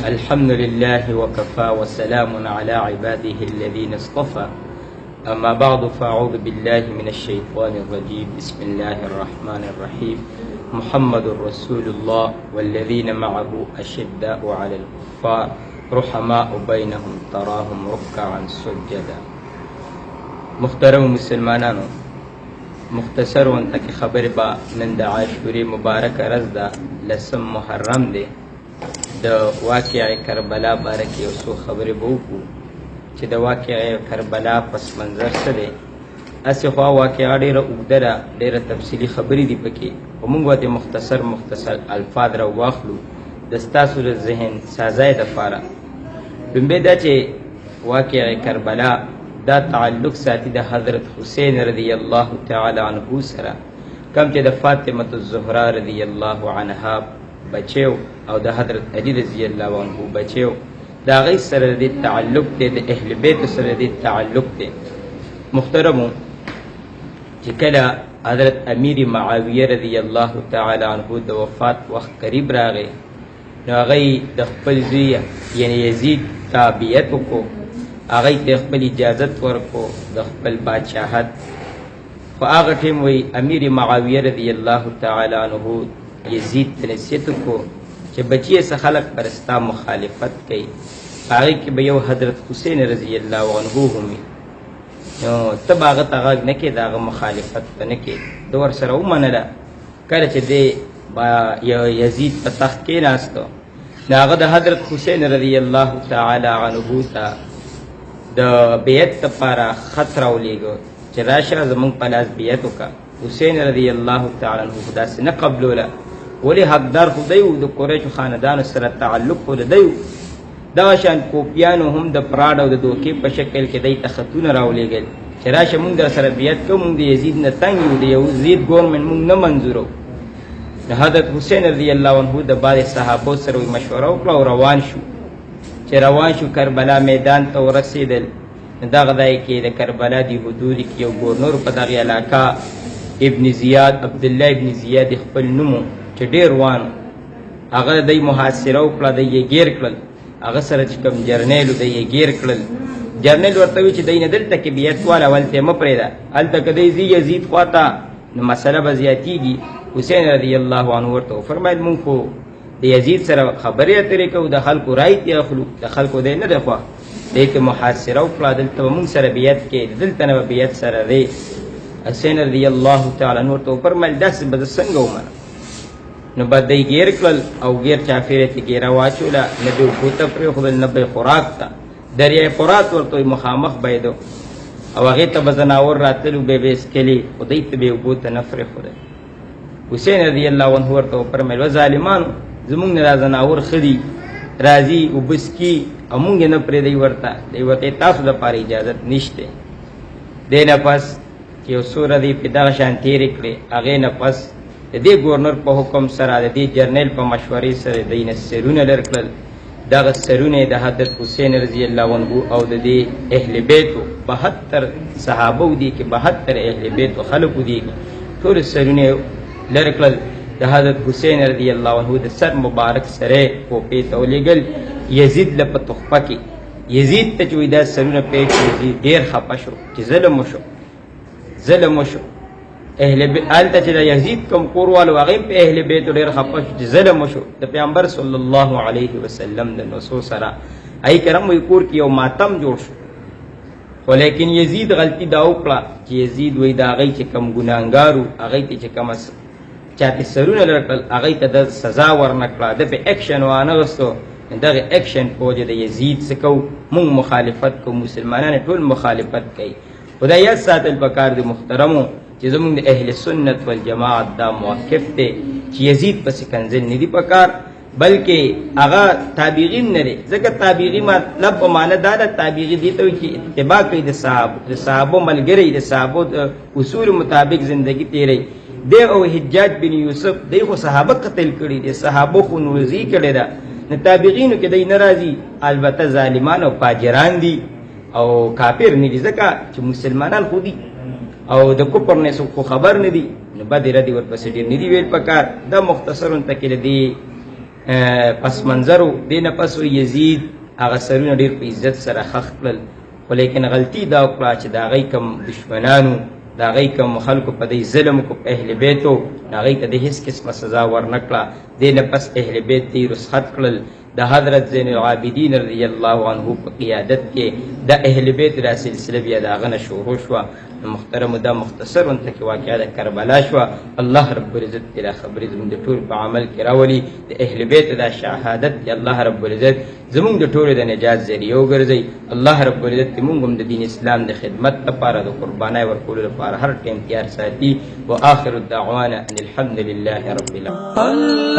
الحمد لله وكفى وسلام على عباده الذين اصطفى أما بعد فأعوذ بالله من الشيطان الرجيم بسم الله الرحمن الرحيم محمد رسول الله والذين معه أشداء على الكفار رحماء بينهم تراهم ركعا سجدا. محترم مسلمانانو، مختصر ونتکی خبر با نن د عاشورې مبارک رز ده لسم محرم دی. د واقع کربلا باره کې یو څو خبرې به وکړو چې د واقع کربلا پس منظر څه دی. هسې خوا واقعه ډېره اوږده ده، ډېره تفصیلي خبرې دي پکې، خو موږ به مختصر الفاظ را واخلو د ستاسو د ذهن سازۍ دپاره. لومبی دا چې واقع کربلا دا تعلق ساتي د حضرت حسین رضی الله تعالی عنه سره، کم چې د فاطمه الزهرا رضی الله عنها بچیو او د حضرت علی رضی الله عنه بچیو، د هغې سره د تعلق دی، د اهل بیت سره د تعلق دی. محترمو، چې کله حضرت امیر معاویه رضی الله تعالی عنه د وفات وخت قریب راغی، نو هغې د خپل زوی یعنی یزید تابعیت وکړو، هغې ته خپل اجازت ورکړو د خپل بادشاهت. خو هغه ټیم وی امیر معاویه رضی الله تعالی عنه یزید ته نصیحت وکړو چې بچیه څه خلک پر ستا مخالفت کوي، په هغې کې به یو حضرت حسین رضی الله عنه هم وي، نو ته به هغه ته غږ نه کړې، د هغه مخالفت به نه کړې. ده ورسره ومنله. کله چې دی یزید په تخت کېناستو، نو هغه د حضرت حسین رضی الله تعالی عنه ته د بیعت دپاره خط راولېږه چې راشه زمونږ په لاس بیعت وکړه. حسین رضی الله تعالی عنه خو داسې نه قبلوله، ولې حقدار خو دی و، د قریشو خاندانو سره تعلق خو د دی و. دغه شان کوپیانو هم د فراډ او د دوکې په شکل کې دی ته خطونه راولېږل چې راشه مونږ در سره بیعت کوو، مونږ د یزید نه تنګ یو، د یزید ګورنمنټ مونږ نه منظورو. د حضرت حسین رضی الله عنه د بعضې صحابو سره مشوره وکړه او روان شو. چې روان شو کربلا میدان ته ورسېدل، دغه ځای کې د کربلا د حدود کې یو ګورنر په دغې علاقه ابن زیاد، عبدالله ابن زیاد خپل نوم چې ډېر وان، هغه دی محاصره وکړه، دی یې ګیر کړل. هغه سره چې کوم جرنیل دی یې ګیر کړل. جرنیل ورته وي چې دی نه دلته کې بیعت واله هلته یې مه پرېږده، هلته که دی ځي یزید خوا ته نو مسله به زیاتېږي. حسین رضی الله عنه ورته وفرمایل مونږ خو د یزید سره خبرې اترې کوو، د خلکو رایې ترې اخلو، د خلکو دی نه دی خوښ، دی که محاصره وکړه دلته به مونږ سره بیعت کې، دلته نه به بیعت سره دی. حسین رضی الله تعالی عنه ورته وفرمایل داسې به زه څنګه ومنم. نو به دی ګیر کړل او ګیر چاپېره ته ګیره واچوله، نه به یې اوبو ته پرېښودل، نه به یې خوراک ته، دریای فرات ورته مخامخ بیده او هغې ته به زناور راتلو، به یې څکلې، خو دی ته به یې اوبو ته نه پرېښودل. حسین رضی الله عنه ورته وفرمیل و ظالمانو، زمونږ نه دا زناور ښه دي، راځي اوبه څکي او مونږ یې نه پرېږدئ ورته. دی ورته تاسو دپاره اجازت نشته. دې نه پس چې یو څو ورځې پې دغه شان تېرې کړې، هغې نه پس د دې ګورنر په حکم سره، د دې جرنیل په مشورې سره دی نه سرونه لر کړل. دغه سرونه د حضرت حسین رضی الله عنه او د دې اهل بیتو 72 صحابو دي کې 72 اهل بیتو خلکو دي، ټول سرونه لر کړل. د حضرت حسین رضی الله عنه د سر مبارک سره کوپې ته ولېږل یزید له په تحفه کې. یزید ته چې وایي دا سرونه پېښ شي، ډېر خفه شو چې ظلم وشو. هلته چې د یزید کوم کور والو هغې په اهل بیتو ډېر خفه شو چې ظلم وشو. د پیغمبر صلی الله علیه وسلم د نصو سره ای کرم وایي کور کې یو ماتم جوړ شو. خو لیکن یزید غلطي دا وکړه چې یزید وایي د هغې چې کوم ګناهګارو، هغې ته چې کومه چاته سرونه لر کړل، هغې ته د سزا ورنه کړه، ده پې اکشن وانغستو. دغه اکشن په وجه د یزید څه کوو، مونږ مخالفت کوو، مسلمانان ټول مخالفت کوي. خو دا یاد ساتل پکار د محترمو چې زمونږ د اهل سنت والجماعت دا موقف دی چې یزید پسې کنځل نه دي پکار، بلکې هغه تابعین نه دی. ځکه تابعي مطلب په معنی دا ده، تابعي دي ته وایي چې اتباع کوي د صحابو ملګری، د صحابو د اصول مطابق زندگی تیری. دی او حجاج بن یوسف دی خو صحابه قتل کړي دي، صحابو خو نوزي کړې ده. نه تابعینو کې دی نه راځي، البته ظالمان او فاجران دي او کافر نه دي، ځکه چې مسلمانان خو دي او د کفر نه خو خبر نه دي. نو بدې ردې ورپسې ډېر نه دي ویل پکار. دا مختصرون ته کې د دې پس منظرو دې نه پس یزید هغه سرونه ډېر په عزت سره خښ کړل، خو لیکن غلطي دا وکړه چې د هغوی کوم دشمنانو د هغوی کوم خلکو په دې ظلم کو په اهل بیتو هغوی ته د هېڅ قسمه سزا ورنه کړه. دې نه پس اهل بیت دې رخصت کړل. د حضرت زین العابدین رضی الله عنه په قیادت کې د اهل بیت دا سلسله بیا د هغه نه شروع شوه. محترمو دا مختصر ونته کې واقعه د کربلا شوه. الله رب العزت دې دا خبرې زموږ د ټول په عمل کې راولي. د اهل بیت دا شهادت دې الله رب العزت زموږ د ټولو د نجات ذریعه وګرځوي. الله رب العزت دې موږ هم د دین اسلام د خدمت لپاره د قربانۍ ورکولو لپاره هر ټیم تیار ساتي. واخر الدعوانا ان الحمد لله رب العالمين.